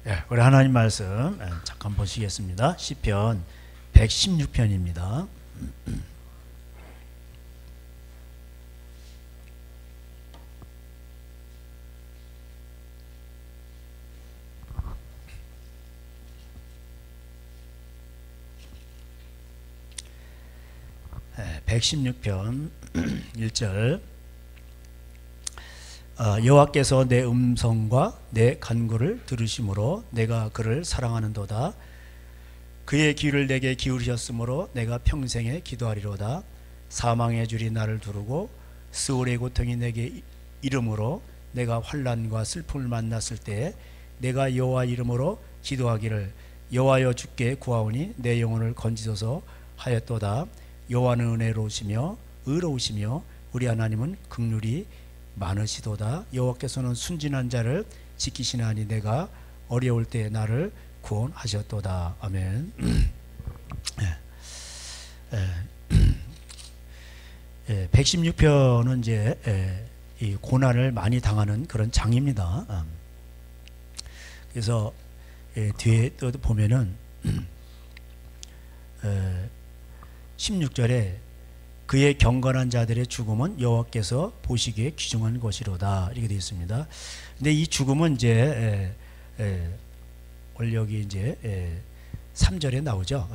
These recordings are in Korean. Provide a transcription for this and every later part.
예, 우리 하나님 말씀 잠깐 보시겠습니다. 시편 116편입니다. 116편 1절 여호와께서 내 음성과 내 간구를 들으심으로 내가 그를 사랑하는도다. 그의 귀를 내게 기울이셨으므로 내가 평생에 기도하리로다. 사망의 줄이 나를 두르고 스올의 고통이 내게 이름으로 내가 환난과 슬픔을 만났을 때 내가 여호와 이름으로 기도하기를 여호와여 주께 구하오니 내 영혼을 건지소서 하였도다. 여호와는 은혜로우시며 의로우시며 우리 하나님은 긍휼이 많으시도다. 여호와께서는 순진한 자를 지키시나니 내가 어려울 때 나를 구원하셨도다. 아멘. 116편은 이제 이 고난을 많이 당하는 그런 장입니다. 그래서 뒤에 또 보면은 16절에 그의 경건한 자들의 죽음은 여호와께서 보시기에 귀중한 것이로다 이렇게 되어 있습니다. 근데 이 죽음은 이제 원래 여기 이제 3절에 나오죠.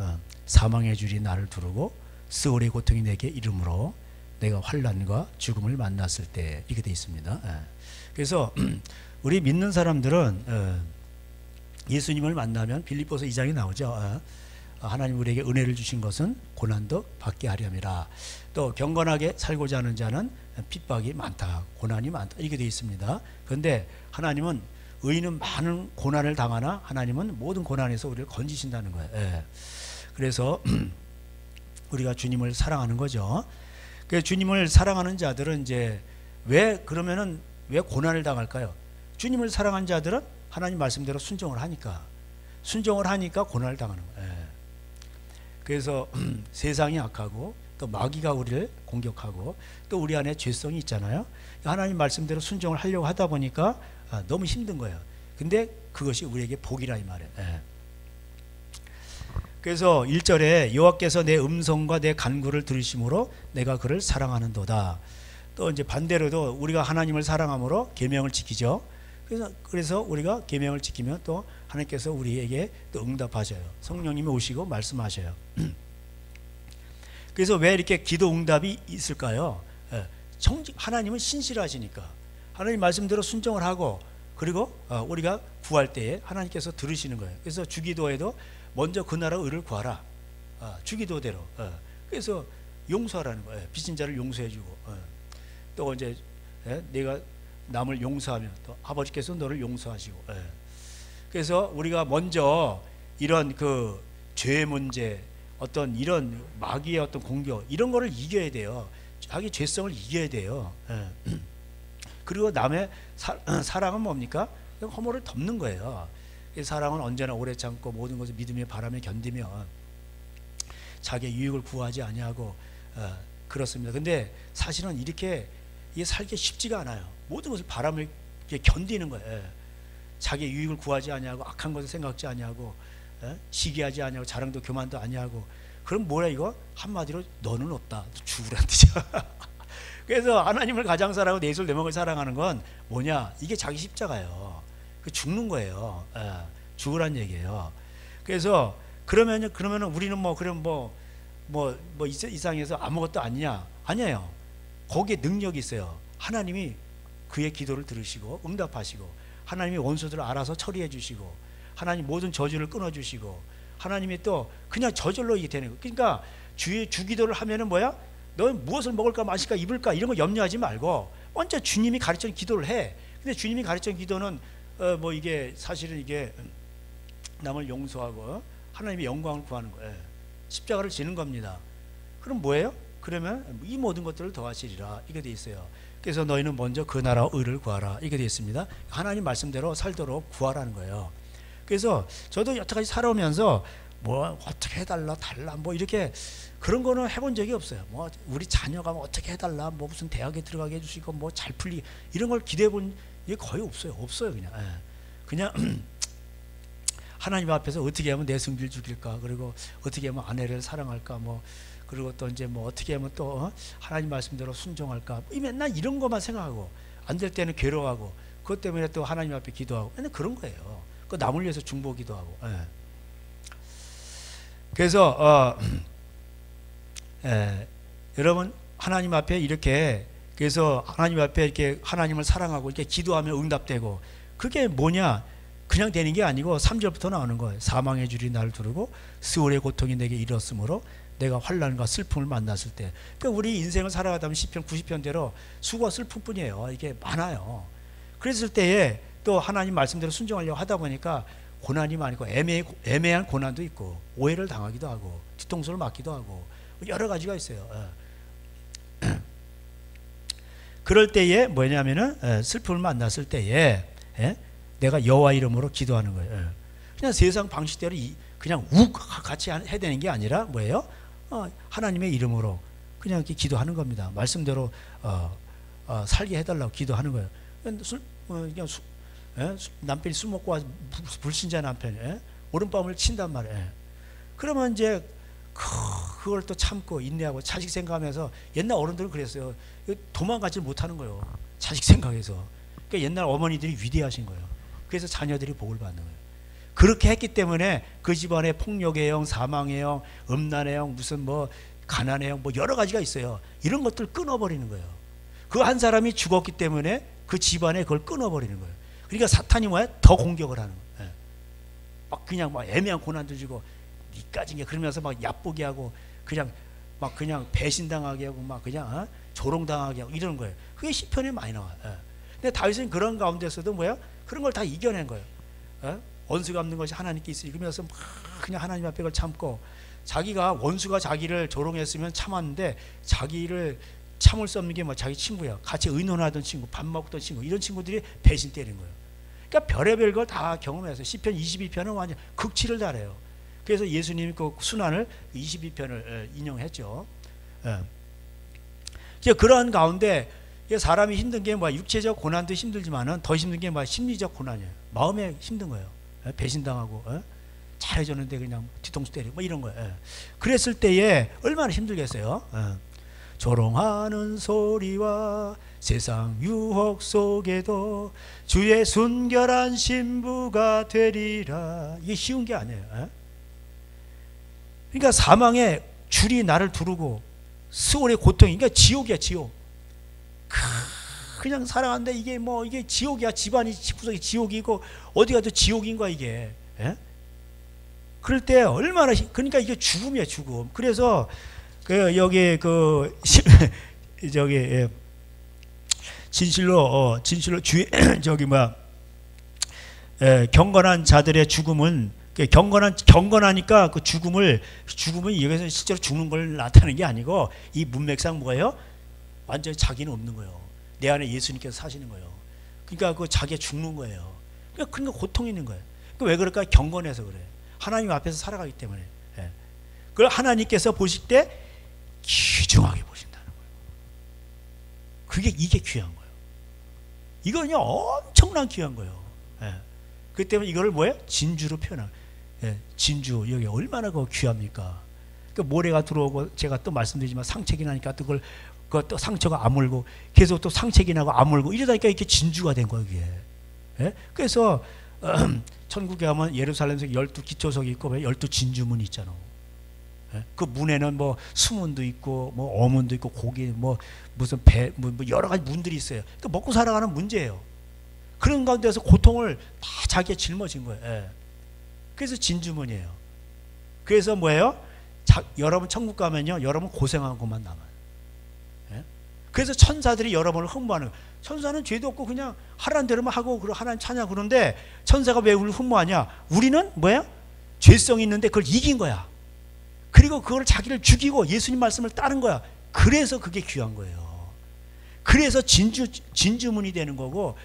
사망의 줄이 나를 두르고 스올의 고통이 내게 이름으로 내가 환난과 죽음을 만났을 때 이렇게 되어 있습니다. 그래서 우리 믿는 사람들은 예수님을 만나면 빌립보서 2장에 나오죠. 하나님 우리에게 은혜를 주신 것은 고난도 받게 하렴이라. 또 경건하게 살고자 하는 자는 핍박이 많다, 고난이 많다 이렇게 되어 있습니다. 그런데 하나님은 의인은 많은 고난을 당하나 하나님은 모든 고난에서 우리를 건지신다는 거예요. 그래서 우리가 주님을 사랑하는 거죠. 그래서 주님을 사랑하는 자들은 이제 왜 그러면은 왜 고난을 당할까요? 주님을 사랑한 자들은 하나님 말씀대로 순종을 하니까 고난을 당하는 거예요. 그래서 세상이 악하고 또 마귀가 우리를 공격하고 또 우리 안에 죄성이 있잖아요. 하나님 말씀대로 순종을 하려고 하다 보니까 너무 힘든 거예요. 근데 그것이 우리에게 복이라 이 말이에요. 그래서 1절에 여호와께서 내 음성과 내 간구를 들으심으로 내가 그를 사랑하는도다. 또 이제 반대로도 우리가 하나님을 사랑함으로 계명을 지키죠. 그래서 우리가 계명을 지키면 또 하나님께서 우리에게 또 응답하셔요. 성령님이 오시고 말씀하셔요. 그래서 왜 이렇게 기도 응답이 있을까요? 하나님은 신실하시니까 하나님 말씀대로 순종을 하고 그리고 우리가 구할 때에 하나님께서 들으시는 거예요. 그래서 주기도에도 먼저 그 나라 의를 구하라. 주기도대로. 그래서 용서하라는 거예요. 빚진 자를 용서해주고 또 이제 내가 남을 용서하면 또 아버지께서 너를 용서하시고. 그래서 우리가 먼저 이런 그 죄의 문제, 어떤 이런 마귀의 어떤 공격 이런 거를 이겨야 돼요. 자기 죄성을 이겨야 돼요. 그리고 남의 사랑은 뭡니까? 허물을 덮는 거예요. 사랑은 언제나 오래 참고 모든 것을 믿으며 바라며 견디며 자기의 유익을 구하지 아니하고 그렇습니다. 근데 사실은 이렇게 살기 쉽지가 않아요. 모든 것을 바라며 견디는 거예요. 자기의 유익을 구하지 아니하고 악한 것을 생각지 아니하고 시기하지 아니하고 자랑도 교만도 아니하고. 그럼 뭐야 이거? 한마디로 너는 없다. 죽으란 뜻이야. 그래서 하나님을 가장 사랑하고 내 입을 내 먹을 사랑하는 건 뭐냐? 이게 자기 십자가예요. 죽는 거예요. 죽으란 얘기예요. 그래서 그러면은 우리는 이 세상에서 아무것도 아니냐? 아니에요. 거기에 능력이 있어요. 하나님이 그의 기도를 들으시고 응답하시고 하나님이 원수들을 알아서 처리해 주시고 하나님 모든 저주를 끊어 주시고 하나님이 또 그냥 저절로 이게 되는 거예요. 그러니까 주기도를 하면은 뭐야? 너 무엇을 먹을까 마실까 입을까 이런 거 염려하지 말고 먼저 주님이 가르치는 기도를 해. 근데 주님이 가르치는 기도는 이게 사실은 이게 남을 용서하고 하나님의 영광을 구하는 거예요. 십자가를 지는 겁니다. 그럼 뭐예요? 그러면 이 모든 것들을 더하시리라 이게 돼 있어요. 그래서 너희는 먼저 그 나라와 의를 구하라 이게 되어 있습니다. 하나님 말씀대로 살도록 구하라는 거예요. 그래서 저도 여태까지 살아오면서 뭐 어떻게 해달라 달라 뭐 이렇게 그런 거는 해본 적이 없어요. 뭐 우리 자녀가 뭐 어떻게 해달라 뭐 무슨 대학에 들어가게 해주시고 뭐 잘 풀리 이런 걸 기대해 본 게 거의 없어요. 그냥 하나님 앞에서 어떻게 하면 내 성질을 죽일까, 그리고 어떻게 하면 아내를 사랑할까, 뭐 그리고 또 이제 뭐 어떻게 하면 또 하나님 말씀대로 순종할까, 이 맨날 이런 것만 생각하고 안 될 때는 괴로워하고 그것 때문에 또 하나님 앞에 기도하고 맨날 그런 거예요. 그 남을 위해서 중보기도 하고. 예. 그래서 여러분 하나님 앞에 이렇게, 그래서 하나님 앞에 이렇게 하나님을 사랑하고 이렇게 기도하면 응답되고, 그게 뭐냐, 그냥 되는 게 아니고 3절부터 나오는 거예요. 사망의 줄이 나를 두르고 스올의 고통이 내게 이뤘으므로 내가 환난과 슬픔을 만났을 때. 그러니까 우리 인생을 살아가다 보면 시편 90편대로 수고와 슬픔뿐이에요. 이게 많아요. 그랬을 때에 또 하나님 말씀대로 순종하려고 하다 보니까 고난이 많고 애매한 고난도 있고 오해를 당하기도 하고 뒤통수를 맞기도 하고 여러 가지가 있어요. 그럴 때에 뭐냐면은 슬픔을 만났을 때에 내가 여호와 이름으로 기도하는 거예요. 그냥 세상 방식대로 그냥 욱 같이 해야 되는 게 아니라 뭐예요? 하나님의 이름으로 그냥 이렇게 기도하는 겁니다. 말씀대로 살게 해달라고 기도하는 거예요. 그냥 남편이 술 먹고 와서 불신자 남편이 오른밤을 친단 말이에요. 그러면 이제 그걸 또 참고 인내하고 자식 생각하면서, 옛날 어른들은 그랬어요. 도망가지 못하는 거예요. 자식 생각해서. 그러니까 옛날 어머니들이 위대하신 거예요. 그래서 자녀들이 복을 받는 거예요. 그렇게 했기 때문에 그 집안에 폭력의 영, 사망의 영, 음란의 영, 무슨 뭐 가난의 영, 뭐 여러 가지가 있어요. 이런 것들 끊어버리는 거예요. 그 한 사람이 죽었기 때문에 그 집안에 그걸 끊어버리는 거예요. 그러니까 사탄이 뭐야? 더 공격을 하는 거예요. 막 그냥 막 애매한 고난도 주고 니까진 게, 그러면서 막 얕보게 하고 그냥 배신당하게 하고 막 그냥 조롱당하게 하고 이러는 거예요. 그게 시편에 많이 나와요. 근데 다윗은 그런 가운데서도 뭐야? 그런 걸 다 이겨낸 거예요. 원수 갚는 것이 하나님께 있으니, 그러면서 막 그냥 하나님 앞에 그걸 참고, 자기가 원수가 자기를 조롱했으면 참았는데 자기를 참을 수 없는 게 뭐 자기 친구야, 같이 의논하던 친구, 밥 먹던 친구, 이런 친구들이 배신 때리는 거예요. 그러니까 별의별 걸 다 경험해서 시편 22편은 완전 극치를 달해요. 그래서 예수님이 그 순환을 22편을 인용했죠. 그러한 가운데 사람이 힘든 게 뭐야? 육체적 고난도 힘들지만은 더 힘든 게 뭐야? 심리적 고난이에요. 마음에 힘든 거예요. 배신당하고 잘해줬는데 그냥 뒤통수 때리고 뭐 이런 거예요. 그랬을 때에 얼마나 힘들겠어요. 조롱하는 소리와 세상 유혹 속에도 주의 순결한 신부가 되리라. 이게 쉬운 게 아니에요. 그러니까 사망의 줄이 나를 두르고 스올의 고통이, 그러니까 지옥이야, 지옥. 그냥 살아가는데 이게 지옥이야. 집안이 집구석이 지옥이고 어디 가도 지옥인 거야 이게. 그럴 때 얼마나, 그러니까 이게 죽음이야, 죽음. 그래서 여기 저기 진실로 저기 경건한 자들의 죽음은, 경건하니까 그 죽음은 여기서 실제로 죽는 걸 나타내는 게 아니고, 이 문맥상 뭐예요? 완전히 자기는 없는 거예요. 내 안에 예수님께서 사시는 거예요. 그러니까 그 자기가 죽는 거예요. 그러니까 고통이 있는 거예요. 그러니까 왜 그럴까? 경건해서 그래. 하나님 앞에서 살아가기 때문에. 그걸 하나님께서 보실 때 귀중하게 보신다는 거예요. 이게 귀한 거예요. 이거는요 엄청난 귀한 거예요. 그렇기 때문에 이거를 뭐예요? 진주로 표현한. 진주, 여기 얼마나 귀합니까? 그 모래가 들어오고, 제가 또 말씀드리지만 상책이 나니까 또 또 상처가 아물고, 계속 또 상책이 나고 아물고 이러다니까 이렇게 진주가 된 거예요, 이게. 그래서 천국에 가면 예루살렘에서 12기초석이 있고 12진주문이 있잖아. 그 문에는 뭐 수문도 있고 뭐 어문도 있고 고기 뭐 무슨 배 뭐 여러 가지 문들이 있어요. 그러니까 먹고 살아가는 문제예요. 그런 가운데서 고통을 다 자기가 짊어진 거예요. 그래서 진주문이에요. 그래서 뭐예요? 여러분 천국 가면요, 여러분 고생한 것만 남아요. 그래서 천사들이 여러분을 흠모하는 거예요. 천사는 죄도 없고 그냥 하라는 대로만 하고 하나님 찬양. 그런데 천사가 왜 우리를 흠모하냐? 우리는 뭐야? 죄성이 있는데 그걸 이긴 거야. 그리고 그걸 자기를 죽이고 예수님 말씀을 따른 거야. 그래서 그게 귀한 거예요. 그래서 진주문이 되는 거고,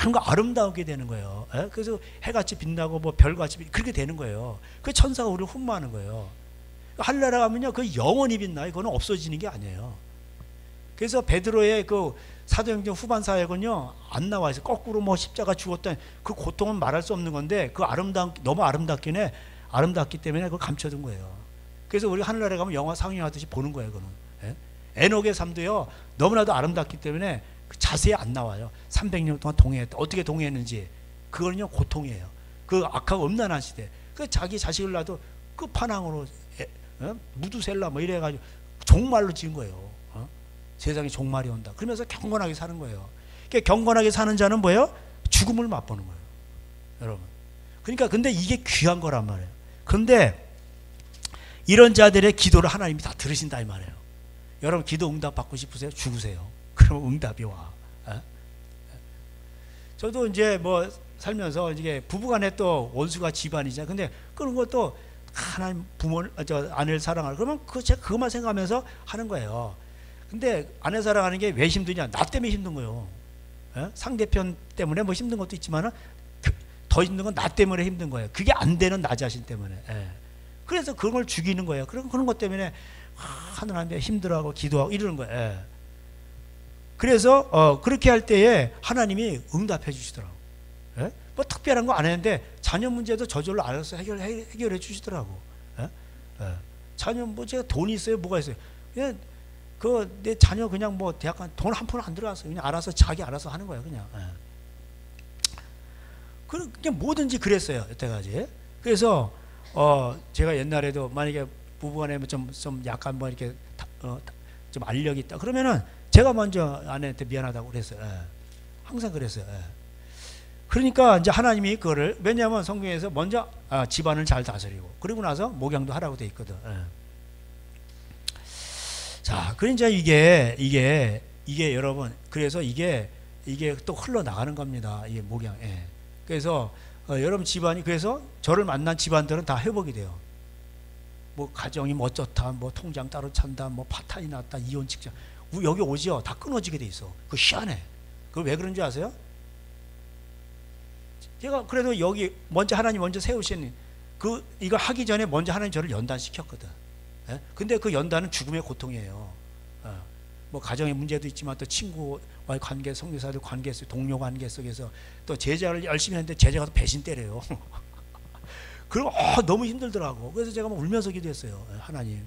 참 아름다우게 되는 거예요. 그래서 해같이 빛나고 뭐 별같이 그렇게 되는 거예요. 그 천사가 우리를 흠모하는 거예요. 하늘나라 가면요, 그 영원히 빛나요. 그거는 없어지는 게 아니에요. 그래서 베드로의 그 사도행전 후반 사역은요 안 나와 있어요. 거꾸로 뭐 십자가 죽었던 그 고통은 말할 수 없는 건데 그 너무 아름답기 때문에 그걸 감춰둔 거예요. 그래서 우리 하늘나라에 가면 영화 상영하듯이 보는 거예요. 그거는. 예? 에녹의 삶도요 너무나도 아름답기 때문에 자세히 안 나와요. 300년 동안 동행했다. 어떻게 동행했는지 그거는요 고통이에요. 그 악하고 음란한 시대. 그 자기 자식을 낳아도 끝판왕으로 무두셀라 뭐 이래가지고 종말로 지은 거예요. 세상에 종말이 온다. 그러면서 경건하게 사는 거예요. 그러니까 경건하게 사는 자는 뭐예요? 죽음을 맛보는 거예요. 여러분. 그러니까 근데 이게 귀한 거란 말이에요. 근데 이런 자들의 기도를 하나님이 다 들으신다 이 말이에요. 여러분 기도 응답 받고 싶으세요? 죽으세요. 그러면 응답이 와. 저도 이제 뭐 살면서 이게 부부간에 또 원수가 집안이잖아요. 근데 그런 것도 하나님 아내를 사랑하라. 그러면 제가 그것만 생각하면서 하는 거예요. 근데 아내 사랑하는 게 왜 힘드냐? 나 때문에 힘든 거예요. 상대편 때문에 뭐 힘든 것도 있지만은 더 힘든 건 나 때문에 힘든 거예요. 그게 안 되는 나 자신 때문에. 그래서 그런 걸 죽이는 거예요. 그런 것 때문에 하나님께 힘들어하고 기도하고 이러는 거예요. 그래서 그렇게 할 때에 하나님이 응답해 주시더라고. 뭐 특별한 거 안 했는데 자녀 문제도 저절로 알아서 해결해 주시더라고. 자녀 뭐 제가 돈이 있어요, 뭐가 있어요. 그냥 내 자녀 그냥 뭐 대학 간 돈 한 푼 안 들어갔어요. 그냥 알아서 자기 알아서 하는 거예요, 그냥. 그냥 뭐든지 그랬어요, 여태까지. 그래서 제가 옛날에도 만약에 부부간에 좀 약간 뭐 이렇게 좀 알력이 있다 그러면은 제가 먼저 아내한테 미안하다고 그랬어요. 항상 그랬어요. 그러니까 이제 하나님이 그거를 왜냐하면 성경에서 먼저 집안을 잘 다스리고 그리고 나서 목양도 하라고 돼 있거든. 자, 그러니까 이게 여러분 그래서 이게 또 흘러나가는 겁니다. 이게 목양. 그래서 여러분 집안이 그래서 저를 만난 집안들은 다 회복이 돼요. 뭐 가정이 뭐 어쩌다, 뭐 통장 따로 찬다, 뭐 파탄이 났다, 이혼 직장 여기 오지요 다 끊어지게 돼 있어. 그거 희한해. 그거 왜 그런 줄 아세요? 제가 그래도 여기 하나님 먼저 세우신 이거 하기 전에 먼저 하나님 저를 연단시켰거든. 근데 그 연단은 죽음의 고통이에요. 뭐 가정의 문제도 있지만 또 친구와의 관계, 성교사들 관계 속, 동료 관계 속에서 또 제자를 열심히 했는데 제자가 또 배신 때려요. 그럼 너무 힘들더라고. 그래서 제가 막 울면서 기도했어요. 하나님,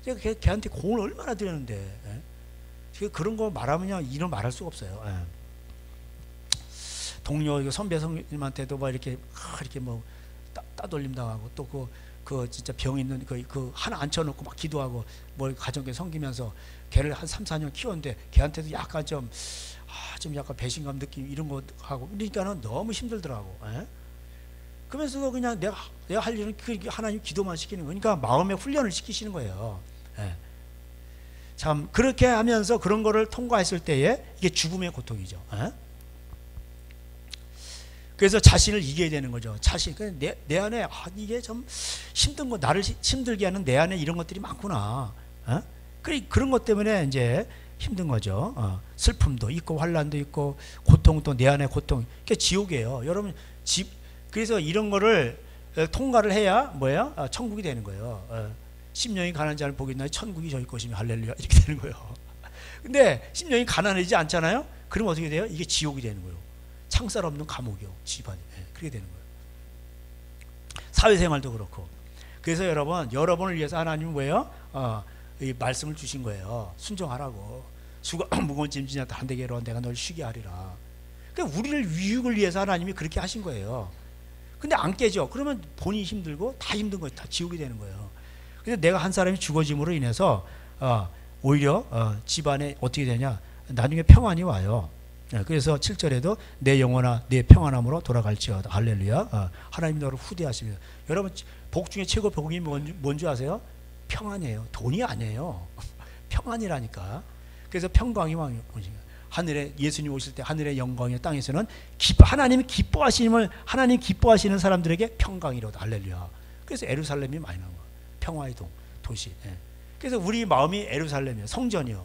제가 걔한테 공을 얼마나 드렸는데, 그런 거 말하면요 이런 말할 수가 없어요. 동료 선배 선생님한테도 막 이렇게 뭐 따돌림 당하고 또 그 진짜 병 있는 그 하나 앉혀놓고 막 기도하고 뭐 가정에 섬기면서 걔를 한 3, 4년 키웠는데 걔한테도 약간 좀 약간 배신감 느낌 이런 거 하고 그러니까는 너무 힘들더라고. 그러면서도 그냥 내가 할 일은 하나님 기도만 시키는 거니까 마음의 훈련을 시키시는 거예요. 참 그렇게 하면서 그런 거를 통과했을 때에 이게 죽음의 고통이죠. 그래서 자신을 이겨야 되는 거죠. 자신. 내 안에 이게 좀 힘든 거 나를 힘들게 하는 내 안에 이런 것들이 많구나. 그런 것 때문에 이제 힘든 거죠. 슬픔도 있고 환란도 있고 고통도 내 안에 고통. 그게 지옥이에요. 여러분 그래서 이런 거를 통과를 해야 뭐예요? 천국이 되는 거예요. 심령이 가난한 자를 복이 있나니 천국이 저희 것이며 할렐루야 이렇게 되는 거예요. 근데 심령이 가난하지 않잖아요. 그러면 어떻게 돼요? 이게 지옥이 되는 거예요. 창살 없는 감옥이요. 집안이. 그렇게 되는 거예요. 사회생활도 그렇고. 그래서 여러분을 위해서 하나님은 뭐예요? 이 말씀을 주신 거예요. 순종하라고. 수가 무거운 짐 지냐 한대게로 내가 널 쉬게 하리라. 그러니까 우리를 유익을 위해서 하나님이 그렇게 하신 거예요. 근데 안 깨져. 그러면 본인이 힘들고 다 힘든 거예요. 다 지옥이 되는 거예요. 그래서 내가 한 사람이 죽어짐으로 인해서 오히려 집안에 어떻게 되냐? 나중에 평안이 와요. 그래서 7절에도 내 영혼아 내 평안함으로 돌아갈지어다. 할렐루야. 하나님 너를 후대하시며. 여러분 복 중에 최고 복이 뭔지 아세요? 평안이에요. 돈이 아니에요. 평안이라니까. 그래서 평강이 왕이에요. 하늘에 예수님 오실 때 하늘의 영광이 땅에서는 하나님 기뻐하시는 사람들에게 평강이로다. 할렐루야. 그래서 에루살렘이 많이 나온 거예요. 평화의 도시. 그래서 우리 마음이 에루살렘이에요. 성전이요.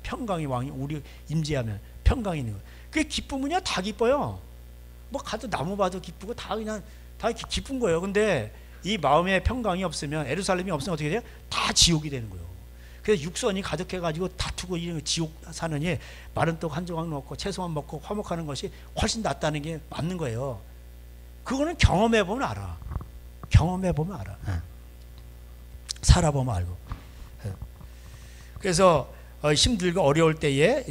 평강의 왕이 우리 임재하면 평강이 있는 거예요. 그게 기쁨은요 다 기뻐요. 뭐 가도 나무 봐도 기쁘고 다 기쁜 거예요. 근데 이 마음에 평강이 없으면 에루살렘이 없으면 어떻게 돼요? 다 지옥이 되는 거예요. 그래서 육선이 가득해가지고 다투고 이런 지옥 사느니 마른 떡 한 조각 넣고 채소만 먹고 화목하는 것이 훨씬 낫다는 게 맞는 거예요. 그거는 경험해 보면 알아. 경험해 보면 알아. 살아보면 알고. 그래서 힘들고 어려울 때에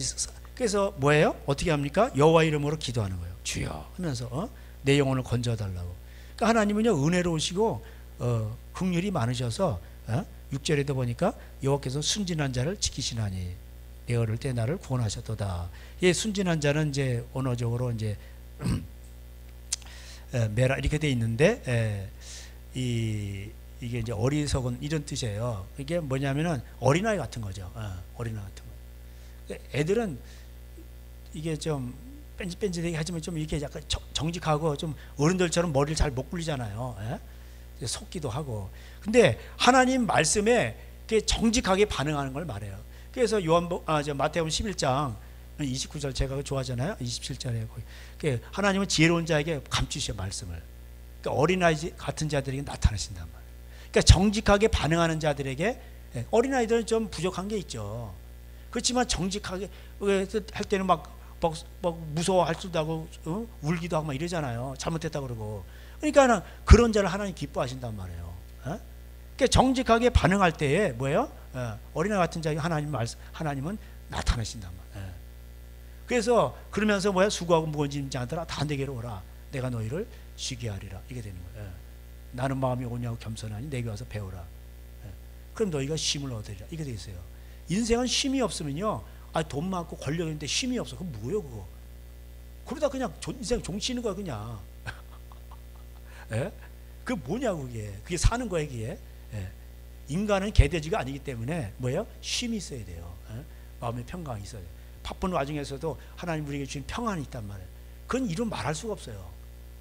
그래서 뭐예요? 어떻게 합니까? 여호와 이름으로 기도하는 거예요. 주여 하면서 내 영혼을 건져달라고. 그러니까 하나님은요 은혜로우시고 긍휼이 많으셔서 6절에도 보니까 여호와께서 순진한 자를 지키시나니 내 어릴 때 나를 구원하셨도다. 이 순진한 자는 이제 언어적으로 이제 메라 이렇게 돼 있는데 이게 이제 어리석은 이런 뜻이에요. 이게 뭐냐면은 어린아이 같은 거죠. 어린아이 같은 거. 애들은 이게 좀 뺀질뺀질하게 하지만 좀 이렇게 약간 정직하고 좀 어른들처럼 머리를 잘 못 굴리잖아요. 속기도 하고. 근데 하나님 말씀에 정직하게 반응하는 걸 말해요. 그래서 마태복음 11장 29절 제가 좋아하잖아요. 27절에 하나님은 지혜로운 자에게 감추셔 말씀을. 그러니까 어린아이 같은 자들에게 나타나신단 말이에요. 그러니까 정직하게 반응하는 자들에게 어린아이들은 좀 부족한 게 있죠. 그렇지만 정직하게 할 때는 막 무서워할 수도 하고 울기도 하고 막 이러잖아요. 잘못했다 그러고. 그러니까 그런 자를 하나님 기뻐하신단 말이에요. 그러니까 정직하게 반응할 때에 뭐예요? 어린아이 같은 자에게 하나님은 나타나신단 말이에요. 그래서 그러면서 뭐야? 수고하고 무거운 짐진 자들아 다 내게로 오라. 내가 너희를 쉬게 하리라. 이게 되는 거예요. 나는 마음이 온유하고 겸손하니 내게 와서 배우라. 그럼 너희가 쉼을 얻으리라. 이게 돼 있어요. 인생은 쉼이 없으면요. 돈 많고 권력 있는데 쉼이 없어. 그럼 뭐예요 그거? 그러다 그냥 인생 종치는 거야 그냥. 그게 뭐냐고 그게 사는 거야 그게. 인간은 개돼지가 아니기 때문에 뭐예요? 쉼이 있어야 돼요. 마음의 평강이 있어야 돼요. 바쁜 와중에서도 하나님 우리에게 주신 평안이 있단 말이에요. 그건 이루 말할 수가 없어요.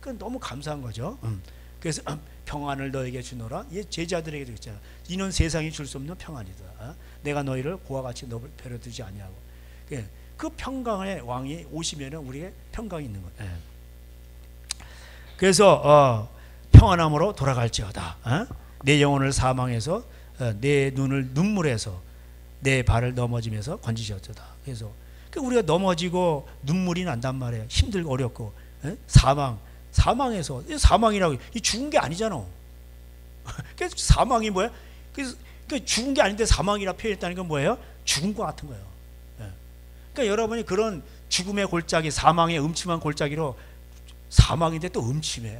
그건 너무 감사한 거죠. 그래서 평안을 너에게 주노라. 제자들에게도 있잖아. 이는 세상이 줄 수 없는 평안이다. 내가 너희를 고와 같이 너를 배려두지 아니하고. 그 평강의 왕이 오시면은 우리에게 평강이 있는 거예요. 그래서 평안함으로 돌아갈지어다. 내 영혼을 사망해서 내 눈을 눈물에서 내 발을 넘어지면서 건지셨도다. 그래서 우리가 넘어지고 눈물이 난단 말이에요. 힘들고 어렵고 사망해서 사망이라고 이 죽은 게 아니잖아. 그래서 사망이 뭐야? 그래서 죽은 게 아닌데 사망이라 표현했다는 건 뭐예요? 죽은 것 같은 거예요. 그러니까 여러분이 그런 죽음의 골짜기, 사망의 음침한 골짜기로 사망인데 또 음침해.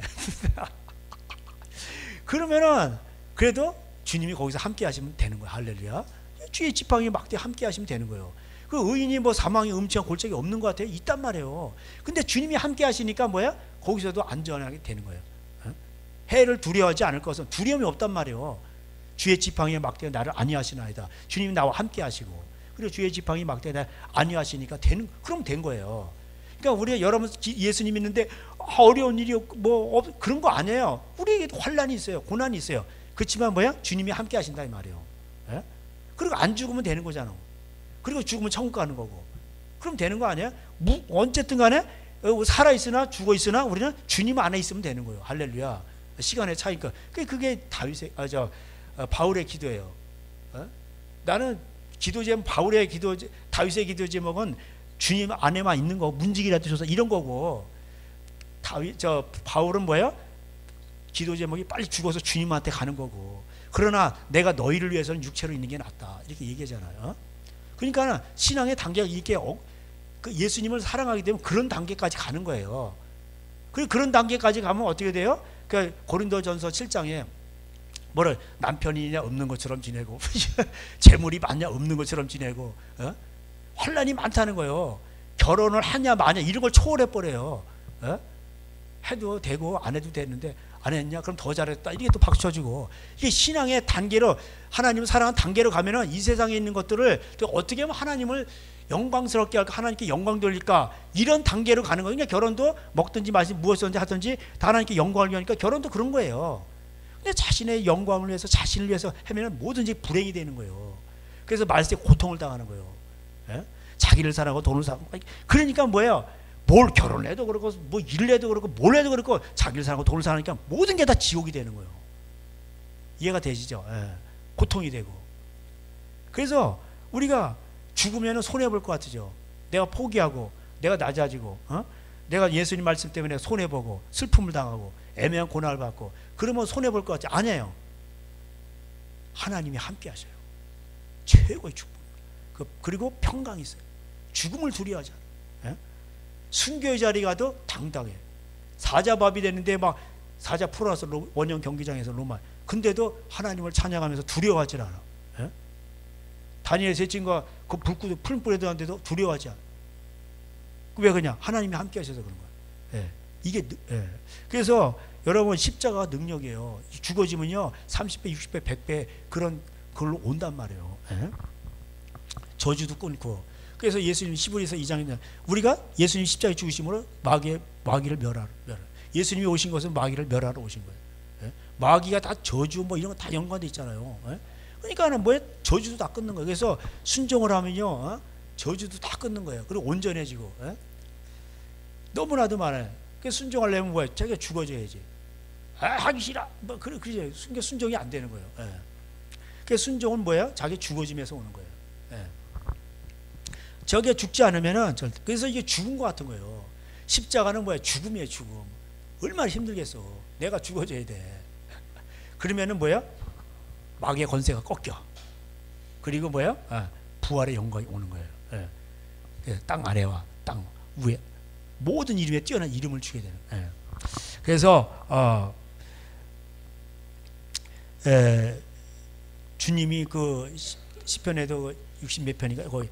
그러면은 그래도 주님이 거기서 함께 하시면 되는 거예요. 할렐루야. 주의 지팡이 막대 함께 하시면 되는 거예요. 그 의인이 뭐 사망의 음침한 골짜기 없는 것 같아요. 있단 말이에요. 근데 주님이 함께 하시니까 뭐야? 거기서도 안전하게 되는 거예요. 해를 두려워하지 않을 것은 두려움이 없단 말이에요. 주의 지팡이에 막대가 나를 안위하시나이다. 주님이 나와 함께 하시고 그리고 주의 지팡이 막대가 나를 안위하시니까 그럼 된 거예요. 그러니까 우리가 여러분 예수님 믿는데 어려운 일이 그런 거 아니에요. 우리에게도 환난이 있어요. 고난이 있어요. 그렇지만 뭐야? 주님이 함께 하신다 이 말이에요. 그리고 안 죽으면 되는 거잖아. 그리고 죽으면 천국 가는 거고. 그럼 되는 거 아니야? 어쨌든 간에 살아있으나 죽어있으나 우리는 주님 안에 있으면 되는 거예요. 할렐루야. 시간의 차이니까. 그게 바울의 기도예요. 나는 바울의 기도, 다윗의 기도 제목은 주님 안에만 있는 거, 문지기라도 줘서 이런 거고, 바울은 뭐예요? 기도 제목이 빨리 죽어서 주님한테 가는 거고, 그러나 내가 너희를 위해서는 육체로 있는 게 낫다. 이렇게 얘기하잖아요. 그러니까 신앙의 단계가 이렇게 예수님을 사랑하게 되면 그런 단계까지 가는 거예요. 그리고 그런 단계까지 가면 어떻게 돼요? 그러니까 고린도전서 7장에 남편이 있냐 없는 것처럼 지내고 재물이 많냐 없는 것처럼 지내고 환난이 많다는 거예요. 결혼을 하냐 마냐 이런 걸 초월해 버려요. 해도 되고 안 해도 되는데 안 했냐? 그럼 더 잘했다. 이게 또 박수 쳐주고. 이게 신앙의 단계로 하나님을 사랑하는 단계로 가면은 이 세상에 있는 것들을 또 어떻게 하면 하나님을 영광스럽게 할까? 하나님께 영광 돌릴까? 이런 단계로 가는 거예요. 그러니까 결혼도 먹든지 마시든지 무엇이든지 하든지 다 하나님께 영광을 위하니까 결혼도 그런 거예요. 근데 자신의 영광을 위해서 자신을 위해서 하면은 뭐든지 불행이 되는 거예요. 그래서 말세에 고통을 당하는 거예요. 자기를 사랑하고 돈을 사랑하고. 그러니까 뭐예요? 뭘 결혼을 해도 그렇고 뭐 일을 해도 그렇고 뭘 해도 그렇고 자기를 사랑하고 돈을 사랑하니까 모든 게 다 지옥이 되는 거예요. 이해가 되시죠? 고통이 되고. 그래서 우리가 죽으면 손해볼 것 같으죠. 내가 포기하고 내가 낮아지고 내가 예수님 말씀 때문에 손해보고 슬픔을 당하고 애매한 고난을 받고 그러면 손해볼 것 같지? 아니에요. 하나님이 함께 하셔요. 최고의 축복. 그리고 평강이 있어요. 죽음을 두려워하지 않아요. 순교의 자리 가도 당당해. 사자밥이 되는데 막 사자 풀어서 원형 경기장에서 로마. 근데도 하나님을 찬양하면서 두려워하지 않아. 다니엘 세 친구가 그 풀불에 들어갔는데도 두려워하지 않아. 왜 그냥 하나님이 함께 하셔서 그런 거예요. 이게 그래서 여러분 십자가가 능력이에요. 죽어지면요 30배, 60배, 100배 그런 걸로 온단 말이에요. 저주도 끊고. 그래서 예수님 시브리서 2장에 우리가 예수님 십자가에 죽으심으로 마귀를 멸하러. 예수님이 오신 것은 마귀를 멸하러 오신 거예요. 마귀가 다 저주 뭐 이런 거 다 연관돼 있잖아요. 그러니까는 뭐에 저주도 다 끊는 거예요. 그래서 순종을 하면요 저주도 다 끊는 거예요. 그리고 온전해지고. 너무나도 많아요. 그래서 순종하려면 뭐예요? 자기가 죽어줘야지. 하기 싫어. 뭐 그러죠. 순종이 안 되는 거예요. 그래서 순종은 뭐예요? 자기 죽어짐에서 오는 거예요. 저게 죽지 않으면은 그래서 이게 죽은 것 같은 거예요. 십자가는 뭐야? 죽음이에요. 죽음. 얼마나 힘들겠어. 내가 죽어줘야 돼. 그러면은 뭐야? 마귀의 권세가 꺾여. 그리고 뭐야? 부활의 영광이 오는 거예요. 땅 아래와 땅 위에 모든 이름에 뛰어난 이름을 주게 되는. 그래서 주님이 그 시편에도 60몇 편인가 거의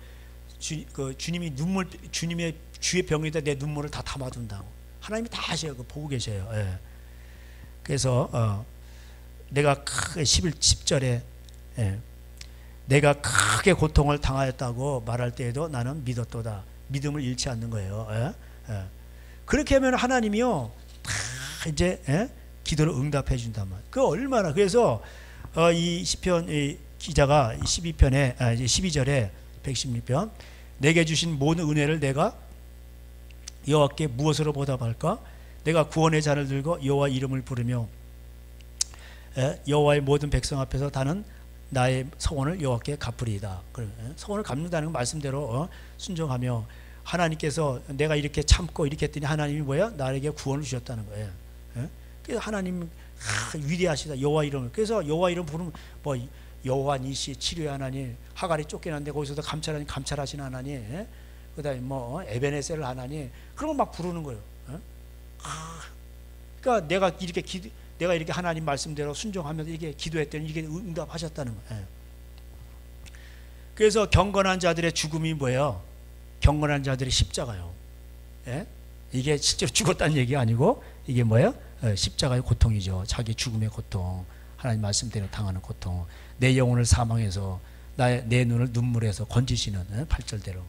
주님이 주님의 주의 병에다 내 눈물을 다 담아둔다고 하나님이 다 하셔요. 그 보고 계셔요. 그래서 내가 크게 10절에 내가 크게 고통을 당하였다고 말할 때에도 나는 믿었도다. 믿음을 잃지 않는 거예요. 그렇게 하면 하나님이요 다 이제 기도를 응답해 준단 말이에요. 그 얼마나. 그래서 이 시편 기자가 12편에 12절에 116편 내게 주신 모든 은혜를 내가 여호와께 무엇으로 보답할까? 내가 구원의 잔을 들고 여호와 이름을 부르며 여호와의 모든 백성 앞에서 다는 나의 서원을 여호와께 갚으리이다. 서원을 갚는다는 건 말씀대로 순종하며 하나님께서 내가 이렇게 참고 이렇게 했더니 하나님이 뭐야? 나에게 구원을 주셨다는 거예요. 그래서 하나님 위대하시다. 여호와 이름을. 그래서 여호와 이름 부르면 뭐 여호와 니시 치료의 하나님, 하갈이 쫓겨났는데 거기서도 감찰하신 하나님, 그다음에 뭐 에베네셀을 하나님, 그런 걸 막 부르는 거예요. 그러니까 내가 이렇게 하나님 말씀대로 순종하면서 이게 기도했더니 이게 응답하셨다는 거예요. 그래서 경건한 자들의 죽음이 뭐예요? 경건한 자들의 십자가요. 이게 실제로 죽었다는 얘기가 아니고 이게 뭐예요? 십자가의 고통이죠. 자기 죽음의 고통, 하나님 말씀대로 당하는 고통, 내 영혼을 사망해서 내 눈을 눈물에서 건지시는 8절대로.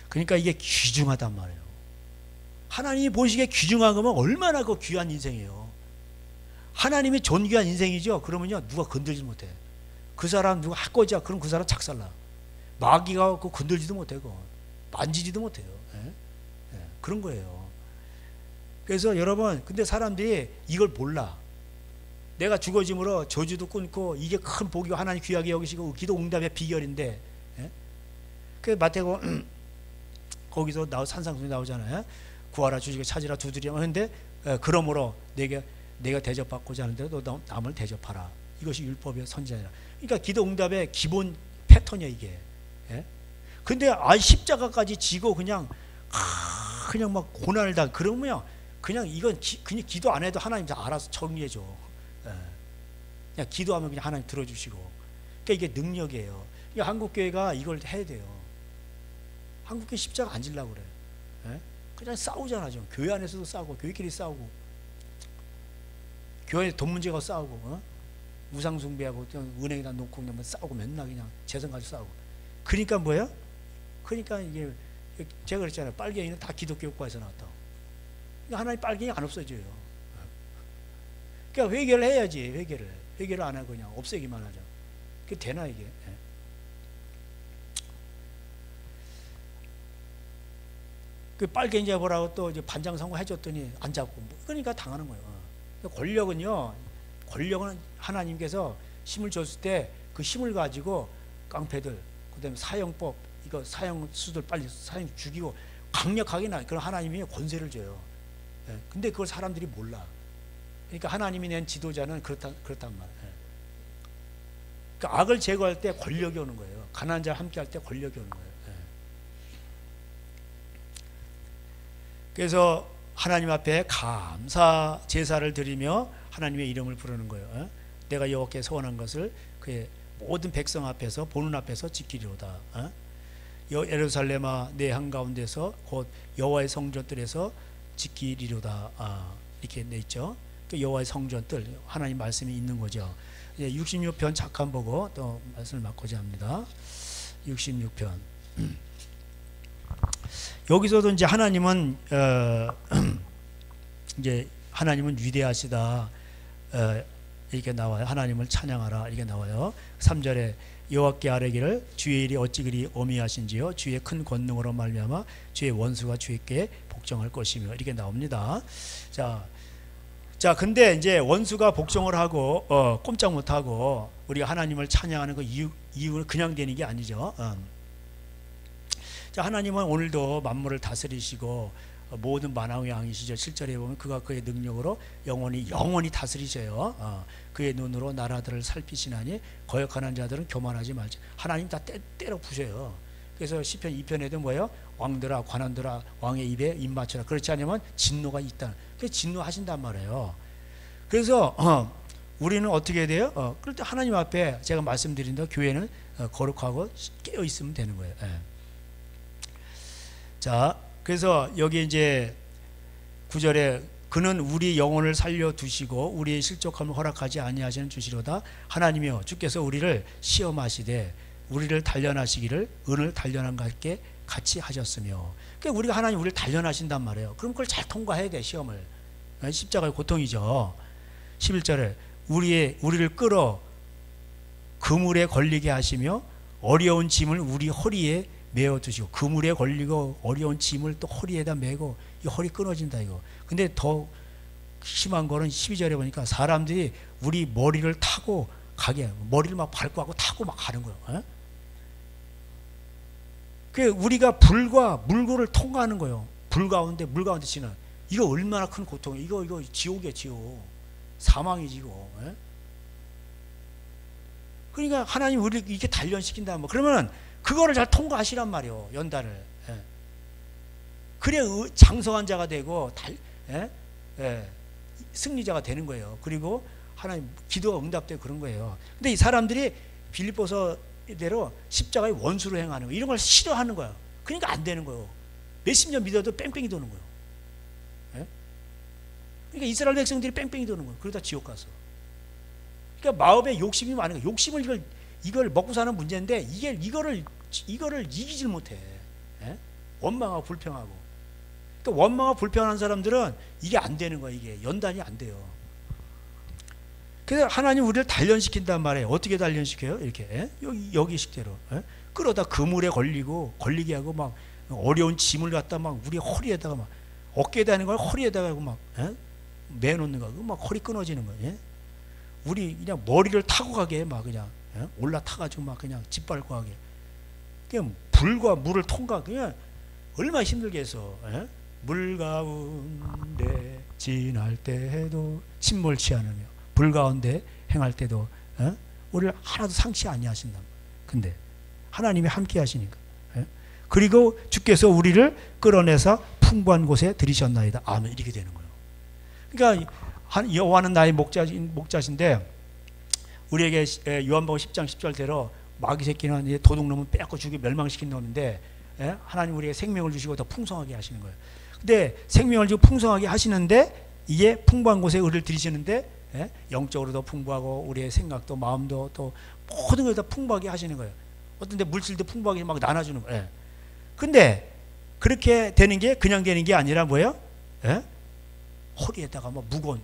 그러니까 이게 귀중하단 말이에요. 하나님이 보시기에 귀중한 거면 얼마나 그 귀한 인생이에요. 하나님이 존귀한 인생이죠. 그러면요 누가 건들지 못해. 그 사람 누가 학거지야. 그럼 그 사람 작살나. 마귀가 그 건들지도 못하고 만지지도 못해요. 그런 거예요. 그래서 여러분, 근데 사람들이 이걸 몰라. 내가 죽어짐으로 저주도 끊고 이게 큰 복이고 하나님 귀하게 여기시고 기도 응답의 비결인데, 그 마태복음 거기서 산상순이 나오잖아요. 구하라 주시고 찾으라 두드리라 하는데 그러므로 내가 대접받고자 하는데 너 남을 대접하라. 이것이 율법의 선지자니라. 그러니까 기도 응답의 기본 패턴이야 이게. 근데 십자가까지 지고 그냥 막 고난을 다 그러면 그냥 이건 그냥 기도 안 해도 하나님 다 알아서 정리해줘. 그냥 기도하면 그냥 하나님 들어주시고. 그러니까 이게 능력이에요. 그러니까 한국교회가 이걸 해야 돼요. 한국교회 십자가 안 지려고 그래. 그냥 싸우잖아. 좀 교회 안에서도 싸우고 교회끼리 싸우고 교회 돈 문제가 싸우고 우상 숭배하고 은행에다 놓고 그냥 싸우고 맨날 그냥 재산 가지고 싸우고. 그러니까 뭐예요? 그러니까 이게 제가 그랬잖아요. 빨갱이는 다 기독교 교과에서 나왔다고. 그러니까 하나님 빨갱이 안 없어져요. 그러니까 회개를 해야지. 회개를 안 하고 그냥 없애기만 하죠. 그게 되나 이게? 그 빨갱이 잡으라고 또 이제 반장 선고해줬더니 안 잡고, 그러니까 당하는 거예요. 권력은 하나님께서 힘을 줬을 때 그 힘을 가지고 깡패들, 그다음에 사형법, 이거 사형수들 빨리 사형 죽이고 강력하게 그런 하나님이 권세를 줘요. 예. 근데 그걸 사람들이 몰라. 그러니까 하나님이 낸 지도자는 그렇단 말이에요. 예. 그러니까 악을 제거할 때 권력이 오는 거예요. 가난한 자와 함께 할 때 권력이 오는 거예요. 예. 그래서 하나님 앞에 감사 제사를 드리며 하나님의 이름을 부르는 거예요. 예. 내가 여호와께 서원한 것을 그의 모든 백성 앞에서 보는 앞에서 지키리로다. 예. 예루살렘아 내 한가운데서 곧 여호와의 성전들에서 지키리로다. 이렇게 돼 있죠. 그 여호와의 성전들, 하나님 말씀이 있는 거죠. 66편 잠깐 보고 또 말씀을 맡고자 합니다. 66편. 여기서도 이제 하나님은 이제 하나님은 위대하시다 이렇게 나와요. 하나님을 찬양하라 이렇게 나와요. 3절에 여호와께 아뢰기를 주의 일이 어찌 그리 어미하신지요 주의 큰 권능으로 말미암아 주의 원수가 주께 복종할 것이며 이렇게 나옵니다. 자 근데 이제 원수가 복종을 하고 꼼짝 못하고 우리가 하나님을 찬양하는 그 이유는 그냥 되는 게 아니죠. 자 하나님은 오늘도 만물을 다스리시고 모든 만왕의 왕이시죠. 7절에 보면 그가 그의 능력으로 영원히 다스리셔요. 그의 눈으로 나라들을 살피시나니 거역하는 자들은 교만하지 말자. 하나님 다 때려 부셔요. 그래서 시편 2편에도 뭐예요? 왕들아 관원들아 왕의 입에 입 맞춰라. 그렇지 않으면 진노가 있다. 그래서 진노하신단 말이에요. 그래서 우리는 어떻게 돼요? 그럴 때 하나님 앞에 제가 말씀드린 대로 교회는 거룩하고 깨어 있으면 되는 거예요. 예. 자 그래서 여기 이제 9절에 그는 우리 영혼을 살려두시고 우리의 실족함을 허락하지 아니하시는 주시로다. 하나님이여 주께서 우리를 시험하시되 우리를 단련하시기를 은을 단련한 같게 같이 하셨으며. 그러니까 우리가 하나님 우리를 단련하신단 말이에요. 그럼 그걸 잘 통과해야 돼 시험을. 십자가의 고통이죠. 11절에 우리를 끌어 그물에 걸리게 하시며 어려운 짐을 우리 허리에 메어 두시고. 그물에 걸리고 어려운 짐을 또 허리에다 메고 이 허리 끊어진다 이거. 근데 더 심한 거는 12절에 보니까 사람들이 우리 머리를 타고 가게 머리를 막 밟고 하고 타고 막 가는 거예요. 그 우리가 불과 물고를 통과하는 거예요. 물 가운데 지나 이거 얼마나 큰 고통이에요. 이거 지옥이에요. 지옥. 사망이지 이거. 그러니까 하나님 우리를 이렇게 단련시킨다 뭐 그러면 그거를 잘 통과하시란 말이에요. 연단을. 그래 장성한 자가 되고 승리자가 되는 거예요. 그리고 하나님 기도가 응답되고 그런 거예요. 근데 이 사람들이 빌립보서대로 십자가의 원수로 행하는 거 이런 걸 싫어하는 거야. 그러니까 안 되는 거예요. 몇십 년 믿어도 뺑뺑이 도는 거예요. 그러니까 이스라엘 백성들이 뺑뺑이 도는 거예요. 그러다 지옥 가서. 그러니까 마음에 욕심이 많은 거예요. 욕심을 이걸 먹고 사는 문제인데 이거를 이기질 못해. 원망하고 불평하고. 또 원망하고 불평하는 사람들은 이게 안 되는 거야. 이게 연단이 안 돼요. 그래서 하나님 우리를 단련시킨단 말이에요. 어떻게 단련시켜요? 이렇게 여기 식대로 끌어다 그물에 걸리게 하고 막 어려운 짐을 갖다 막 우리 허리에다가 막 어깨에다 하는 걸 허리에다가 하고 막 매놓는 거. 막 허리 끊어지는 거예요. 우리 그냥 머리를 타고 가게 막 그냥 올라타가지고 막 그냥 짓밟고 하게. 그냥 불과 물을 통과 그냥 얼마나 힘들게 해서 물 가운데 지날 때에도 침몰치 않으며 불 가운데 행할 때도 우리를 하나도 상치 아니하신다. 근데 하나님이 함께 하시니까. 그리고 주께서 우리를 끌어내서 풍부한 곳에 들이셨나이다. 아멘. 이렇게 되는 거예요. 그러니까 여호와는 나의 목자신데 우리에게 요한복음 10장 10절대로 마귀 새끼는 도둑놈은 빼앗고 죽여 멸망시킨 놈인데 하나님 우리에게 생명을 주시고 더 풍성하게 하시는 거예요. 근데 생명을 주고 풍성하게 하시는데 이게 풍부한 곳에 우리를 들이시는데 영적으로 더 풍부하고 우리의 생각도 마음도 또 모든 걸 다 풍부하게 하시는 거예요. 어떤 데 물질도 풍부하게 막 나눠주는 거예요. 근데 그렇게 되는 게 그냥 되는 게 아니라 뭐예요? 허리에다가 뭐 무거운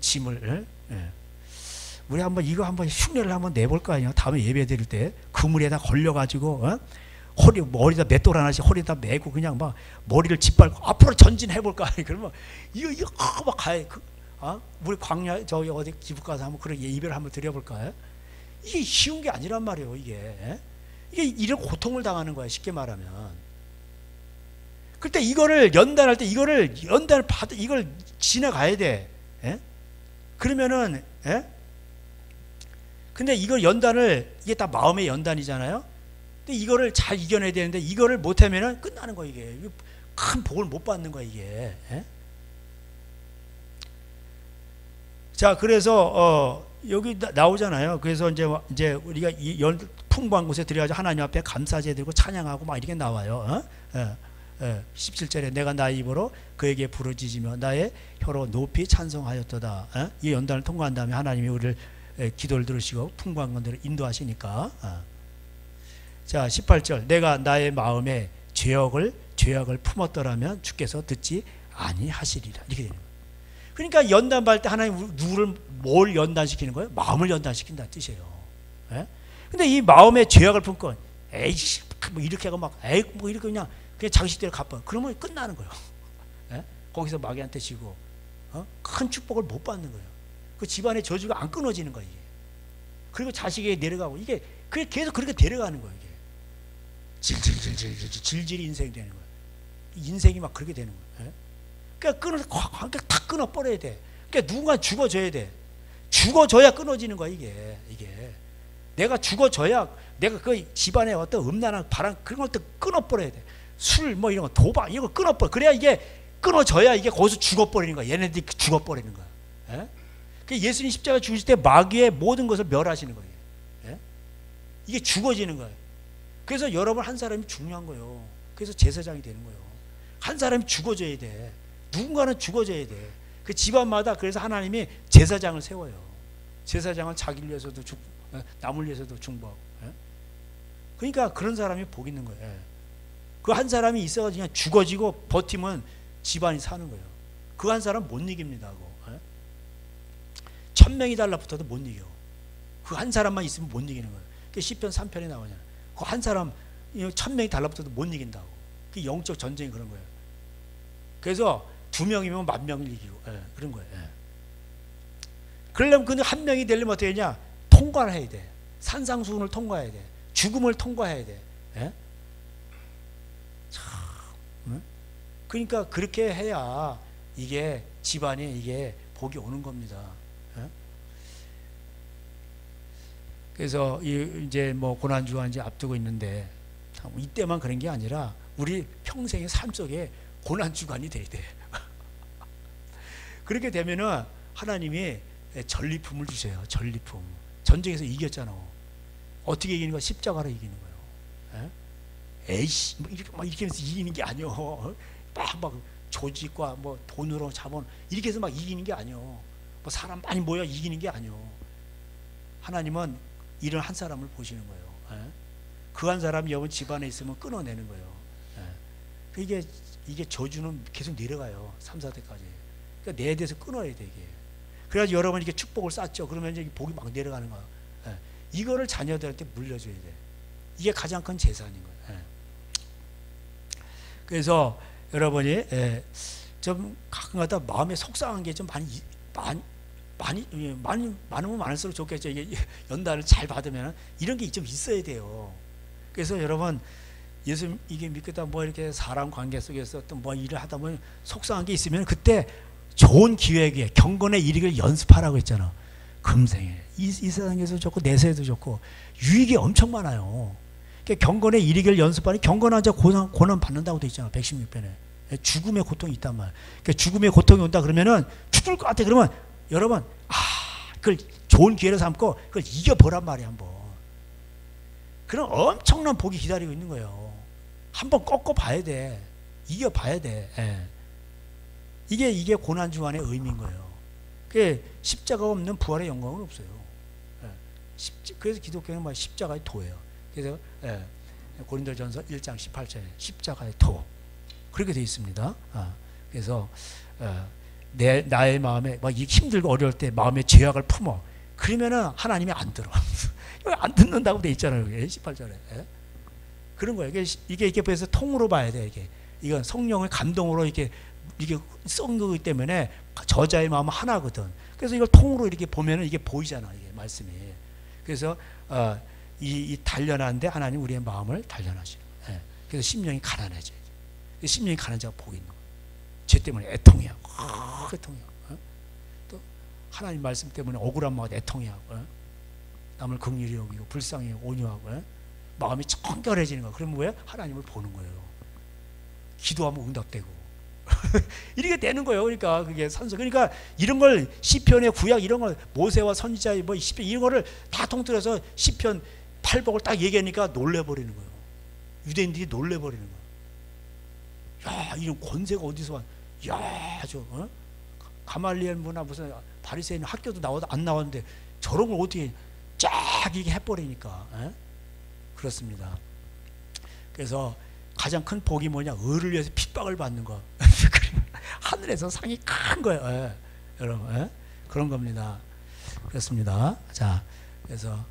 짐을 우리 이거 한번 흉내를 한번 내볼까 아니요? 다음에 예배 드릴 때 그물에다 걸려가지고 머리다 맷돌 하나씩 허리에다 메고 그냥 막 머리를 짓밟고 앞으로 전진해볼까? 그러면 이거 막 가야 우리 광야 저기 어디 기부 가서 한번 그런 예배를 한번 드려볼까요? 이게 쉬운 게 아니란 말이에요. 이게 이런 고통을 당하는 거야. 쉽게 말하면. 그때 이거를 연단할 때 연단을 받아 이걸 지나가야 돼. 그러면은 근데 이걸 연단을 이게 다 마음의 연단이잖아요. 근데 이거를 잘 이겨내야 되는데 이거를 못하면은 끝나는 거야. 이게 큰 복을 못 받는 거야. 이게. 자, 그래서 여기 나오잖아요. 그래서 이제 우리가 이 풍부한 곳에 들어가서 하나님 앞에 감사제 드리고 찬양하고 막 이렇게 나와요. 17절에 내가 나의 입으로 그에게 부르짖으며 나의 혀로 높이 찬송하였도다. 이 연단을 통과한 다음에 하나님이 우리를 기도를 들으시고 풍부한 건대로 인도하시니까. 자, 18절 내가 나의 마음에 죄악을 품었더라면 주께서 듣지 아니하시리라. 이렇게 되는 거예요. 그러니까 연단받을 때 하나님 누구를 뭘 연단시키는 거예요? 마음을 연단시킨다는 뜻이에요. 근데 이 마음에 죄악을 품고 에이씨 뭐 이렇게 하고 막 에이 뭐 이렇게 그냥 자식대로 갚아. 그러면 끝나는 거예요. 거기서 마귀한테 지고 큰 축복을 못 받는 거예요. 그 집안의 저주가 안 끊어지는 거예요. 이게. 그리고 자식에게 내려가고 이게 계속 그렇게 데려가는 거예요. 이게. 질질 인생이 되는 거예요. 인생이 막 그렇게 되는 거예요. 그러니까 관계 다 끊어버려야 돼. 그러니까 누군가 죽어줘야 돼. 죽어줘야 끊어지는 거야. 이게. 내가 죽어줘야 내가 그 집안에 어떤 음란한 바람 그런 것도 끊어버려야 돼. 술 뭐 이런 거 도박 이런 거 끊어버려. 그래야 이게 끊어져야 이게 거기서 죽어버리는 거야. 얘네들이 죽어버리는 거야. 예수님 십자가 죽으실 때 마귀의 모든 것을 멸하시는 거예요. 이게 죽어지는 거예요. 그래서 여러분 한 사람이 중요한 거예요. 그래서 제사장이 되는 거예요. 한 사람이 죽어줘야 돼. 누군가는 죽어줘야 돼. 그 집안마다 그래서 하나님이 제사장을 세워요. 제사장은 자기를 위해서도 죽고 남을 위해서도 중보하고. 그러니까 그런 사람이 복 있는 거예요. 그 한 사람이 있어가지고 그냥 죽어지고 버티면 집안이 사는 거예요. 그 한 사람 못 이깁니다. 1000명이 달라붙어도 못 이겨. 그 한 사람만 있으면 못 이기는 거예요. 그 시편 3편에 나오잖아요. 그 한 사람 1000명이 달라붙어도 못 이긴다고. 그 영적 전쟁이 그런 거예요. 그래서 2명이면 10,000명을 이기고 그런 거예요. 그러려면 그 한 명이 되려면 어떻게 되냐? 통과를 해야 돼. 산상수훈을 통과해야 돼. 죽음을 통과해야 돼. 참, 그러니까 그렇게 해야 이게 집안에 이게 복이 오는 겁니다. 그래서 이제 뭐 고난주가 이제 앞두고 있는데 이때만 그런 게 아니라 우리 평생의 삶 속에 고난주간이 돼야 돼. 그렇게 되면은 하나님이 전리품을 주세요. 전리품. 전쟁에서 이겼잖아. 어떻게 이기는 거야? 십자가로 이기는 거예요. 에이씨, 뭐 이렇게 해서 이기는 게 아니요. 막 조직과 뭐 돈으로 자본 이렇게 해서 막 이기는 게 아니요. 뭐 사람 많이 모여 이기는 게 아니요. 하나님은 이런 한 사람을 보시는 거예요. 그 한 사람이 여러분 집안에 있으면 끊어내는 거예요. 이게 저주는 계속 내려가요. 3, 4대까지. 그러니까 내 대해서 끊어야 돼, 이게. 그래야지 여러분 이렇게 축복을 쌓죠. 그러면 이제 복이 막 내려가는 거야. 이거를 자녀들한테 물려줘야 돼. 이게 가장 큰 재산인 거예요. 그래서 여러분이 좀 가끔가다 마음에 속상한 게 좀 많으면 많을수록 좋겠죠. 이게 연단을 잘 받으면 이런 게 좀 있어야 돼요. 그래서 여러분 예수 이게 믿겠다 뭐 이렇게 사람 관계 속에서 또 뭐 일을 하다 보면 속상한 게 있으면 그때 좋은 기회에 경건의 일익을 연습하라고 했잖아. 금생에 이 세상에서 좋고 내세에도 좋고 유익이 엄청 많아요. 그러니까 경건의 일익을 연습하니 경건하자 고난 받는다고 돼 있잖아. 116편에 죽음의 고통이 있단 말이야. 그러니까 죽음의 고통이 온다 그러면은 죽을 것 같아. 그러면 여러분 그걸 좋은 기회로 삼고 그걸 이겨보란 말이야. 한번. 그럼 엄청난 복이 기다리고 있는 거예요. 한번 꺾어봐야 돼. 이겨봐야 돼. 이게 고난주간의 의미인 거예요. 그게 십자가가 없는 부활의 영광은 없어요. 그래서 기독교는 막 십자가의 도예요. 그래서 고린도전서 1장 18절에 십자가의 도 그렇게 되어 있습니다. 그래서 나의 마음에 막 힘들고 어려울 때 마음에 죄악을 품어. 그러면은 하나님이 안 들어. 안 듣는다고 돼 있잖아요. 18절에. 그런 거예요. 이게 그래서 통으로 봐야 돼. 이건 성령의 감동으로 이게 쏜 거기 때문에 저자의 마음은 하나거든. 그래서 이걸 통으로 이렇게 보면은 이게 보이잖아. 이게 말씀이. 그래서 이 단련하는데 하나님 우리의 마음을 단련하시는 거예요. 예. 그래서 심령이 가난해져요. 심령이 가난한 자가 복이 있는 거예요. 죄 때문에 애통해요. 애통해요. 또 하나님 말씀 때문에 억울한 마음에 애통해하고, 남을 긍휼히 여기고 불쌍히 온유하고, 마음이 청결해지는 거예요. 그러면 뭐예요? 하나님을 보는 거예요. 기도하면 응답되고 이렇게 되는 거예요. 그러니까 그게 산소. 그러니까 이런 걸 시편의 구약 이런 걸 모세와 선지자의 뭐 시편 이런 거를 다 통틀어서 시편 8복을 딱 얘기하니까 놀래버리는 거예요. 유대인들이 놀래버리는 거예요. 야, 이런 권세가 어디서 왔? 야, 저 가말리엘 문화 무슨 바리새인 학교도 나와도 안 나왔는데 저런 걸 어떻게 쫙 이게 해버리니까. 그렇습니다. 그래서 가장 큰 복이 뭐냐? 을을 위해서 핍박을 받는 거. 하늘에서 상이 큰 거예요. 여러분, 그런 겁니다. 그렇습니다. 자, 그래서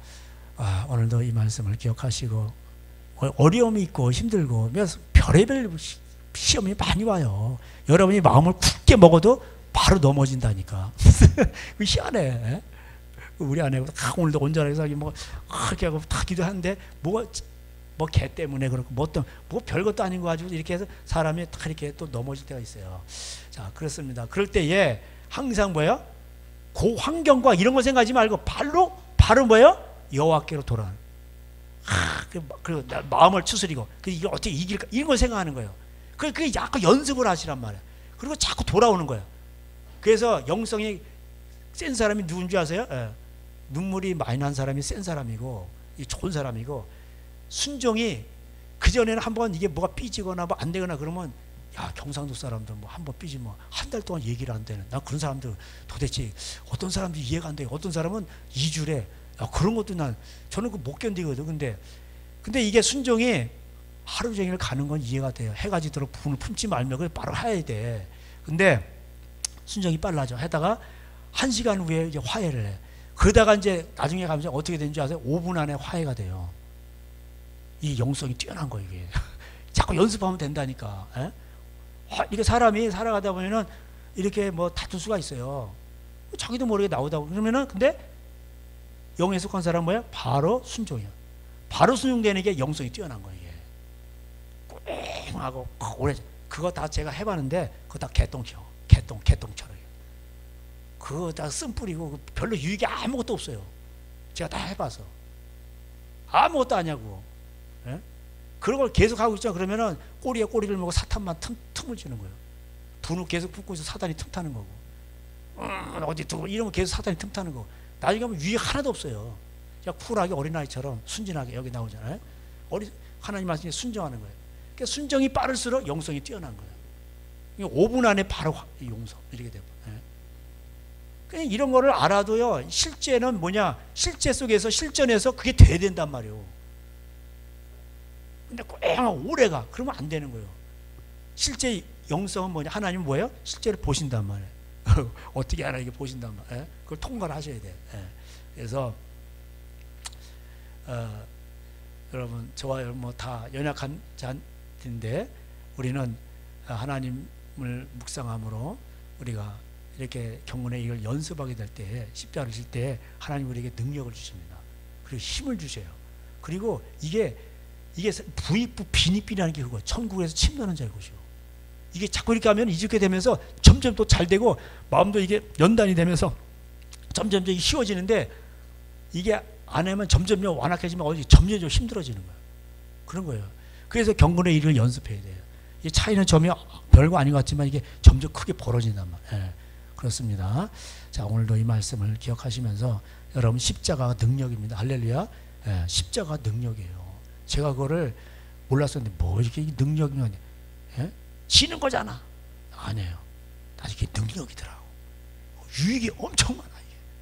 오늘도 이 말씀을 기억하시고, 어려움이 있고 힘들고 별의별 시험이 많이 와요. 여러분이 마음을 굳게 먹어도 바로 넘어진다니까. 희한해. 우리 아내가 오늘도 온전하게 살기 그렇게 하고 다 기도하는데 뭐 개 때문에 그렇고 뭐 별것도 아닌 거 가지고 이렇게 해서 사람이 다 이렇게 또 넘어질 때가 있어요. 자, 그렇습니다. 그럴 때에 항상 뭐예요? 그 환경과 이런 거 생각하지 말고 바로 뭐예요? 여호와께로 돌아가는. 그리고 마음을 추스리고 이걸 어떻게 이길까 이런 걸 생각하는 거예요. 그게 약간 연습을 하시란 말이에요. 그리고 자꾸 돌아오는 거예요. 그래서 영성이 센 사람이 누군지 아세요? 눈물이 많이 난 사람이 센 사람이고 좋은 사람이고, 순종이 그전에는 한번 이게 뭐가 삐지거나 뭐 안 되거나 그러면 야, 경상도 사람들 뭐 한번 삐지면 한 달 동안 얘기를 안 되는, 난 그런 사람들 도대체 어떤 사람들이 이해가 안 돼요. 어떤 사람은 2주래. 야, 그런 것도 저는 못 견디거든. 근데 이게 순종이 하루 종일 가는 건 이해가 돼요. 해가 지도록 분을 품지 말면 그걸 바로 해야 돼. 근데 순종이 빨라져. 하다가 1시간 후에 이제 화해를 해. 그러다가 이제 나중에 가면 어떻게 되는지 아세요? 5분 안에 화해가 돼요. 이 영성이 뛰어난 거예요, 이게. 자꾸 연습하면 된다니까. 이게 사람이 살아가다 보면은 이렇게 뭐 다툴 수가 있어요. 자기도 모르게 나오다 그러면은, 근데 영에 속한 사람은 뭐야? 바로 순종이야. 바로 순종되는 게 영성이 뛰어난 거예요, 이게. 꽁하고 오래. 그거 다 제가 해봤는데 그거 다 개똥처럼. 그거 다 쓴 뿌리고 별로 유익이 아무것도 없어요. 제가 다 해봐서 아무것도 아니냐고. 그런 걸 계속 하고 있죠. 그러면은 꼬리에 꼬리를 먹고 사탄만 틈을 주는 거예요. 분을 계속 품고 있어 사탄이 틈 타는 거고, 어디 두고 이러면 계속 사탄이 틈 타는 거고, 나중에 가면 유익 하나도 없어요. 그냥 쿨하게 어린아이처럼 순진하게 여기 나오잖아요. 하나님 말씀에 순종하는 거예요. 그러니까 순종이 빠를수록 영성이 뛰어난 거예요. 5분 안에 바로 용서 이렇게 되고. 그냥 이런 거를 알아도요, 실제는 뭐냐, 실제 속에서 실전에서 그게 돼야 된단 말이에요. 근데 꼭 오래가 그러면 안 되는 거예요. 실제 영성은 뭐냐, 하나님은 뭐예요? 실제로 보신단 말이에요. 어떻게 하나님께 보신단 말이에요. 그걸 통과를 하셔야 돼요. 그래서 여러분, 저와 여러분 뭐 다 연약한 자인데 우리는 하나님을 묵상함으로 우리가 이렇게 경건에 이걸 연습하게 될 때, 십자가를 질 때 하나님 우리에게 능력을 주십니다. 그리고 힘을 주셔요. 그리고 이게 부익부 빈익빈이라는 게 그거, 천국에서 침노하는 자의 것이요. 이게 자꾸 이렇게 하면 이렇게 되면서 점점 또 잘 되고 마음도 이게 연단이 되면서 점점 이게 쉬워지는데, 이게 안 하면 점점 완악해지면 점점 힘들어지는 거예요. 그런 거예요. 그래서 경건의 일을 연습해야 돼요. 이 차이는 점이 별거 아닌 것 같지만 이게 점점 크게 벌어진단 말이에요. 그렇습니다. 자, 오늘도 이 말씀을 기억하시면서 여러분, 십자가가 능력입니다. 할렐루야. 십자가가 능력이에요. 제가 그거를 몰랐었는데 뭐 이렇게 능력이냐, 지는 거잖아. 아니에요. 나중에 능력이더라고. 유익이 엄청 많아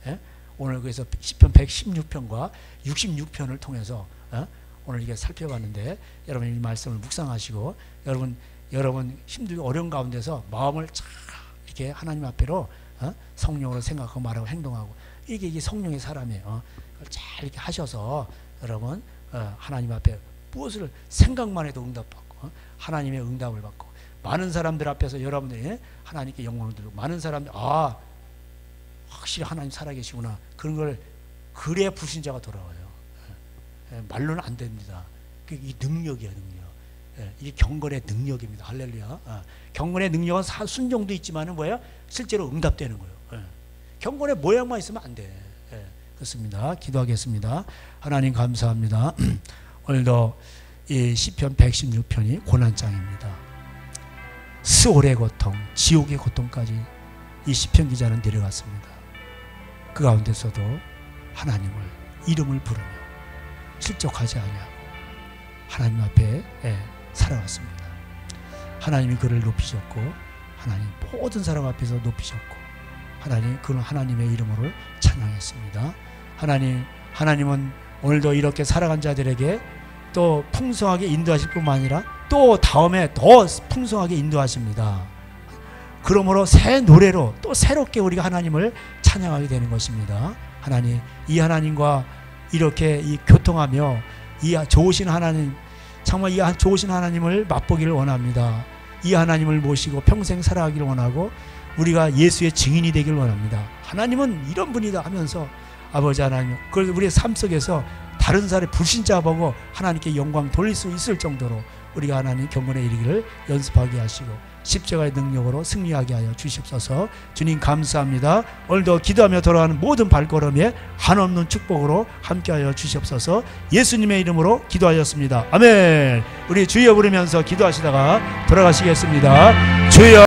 이게. 오늘 그래서 시편 116편과 66편을 통해서 오늘 이게 살펴봤는데, 여러분 이 말씀을 묵상하시고 여러분 힘들고 어려운 가운데서 마음을 잘 이렇게 하나님 앞에로 성령으로 생각하고 말하고 행동하고, 이게 성령의 사람이에요. 그걸 잘 이렇게 하셔서 여러분 하나님 앞에 무엇을 생각만 해도 응답받고, 하나님의 응답을 받고, 많은 사람들 앞에서 여러분들이 하나님께 영광을 드리고, 많은 사람들 확실히 하나님 살아계시구나, 그런 걸 그래야 불신자가 돌아와요. 말로는 안 됩니다. 이 능력이야, 능력. 이 경건의 능력입니다. 할렐루야. 경건의 능력은 순종도 있지만은 뭐야? 실제로 응답되는 거예요. 경건의 모양만 있으면 안 돼. 그렇습니다. 기도하겠습니다. 하나님 감사합니다. 오늘도 이 시편 116편이 고난장입니다. 스올의 고통, 지옥의 고통까지 이 시편 기자는 내려갔습니다. 그 가운데서도 하나님을 이름을 부르며 실족하지 아니하고 하나님 앞에 살아왔습니다. 하나님이 그를 높이셨고 하나님 모든 사람 앞에서 높이셨고 하나님 그는 하나님의 이름으로 찬양했습니다. 하나님은 오늘도 이렇게 살아간 자들에게 또 풍성하게 인도하실 뿐만 아니라 또 다음에 더 풍성하게 인도하십니다. 그러므로 새 노래로 또 새롭게 우리가 하나님을 찬양하게 되는 것입니다. 하나님, 이 하나님과 이렇게 교통하며 이 좋으신 하나님, 정말 이 좋으신 하나님을 맛보기를 원합니다. 이 하나님을 모시고 평생 살아가기를 원하고 우리가 예수의 증인이 되기를 원합니다. 하나님은 이런 분이다 하면서 아버지 하나님, 그걸 우리의 삶 속에서 다른 사람의 불신자 보고 하나님께 영광 돌릴 수 있을 정도로 우리가 하나님 경건에 이르기를 연습하게 하시고 십자가의 능력으로 승리하게 하여 주시옵소서. 주님 감사합니다. 오늘도 기도하며 돌아가는 모든 발걸음에 한없는 축복으로 함께하여 주시옵소서. 예수님의 이름으로 기도하였습니다. 아멘. 우리 주여 부르면서 기도하시다가 돌아가시겠습니다. 주여.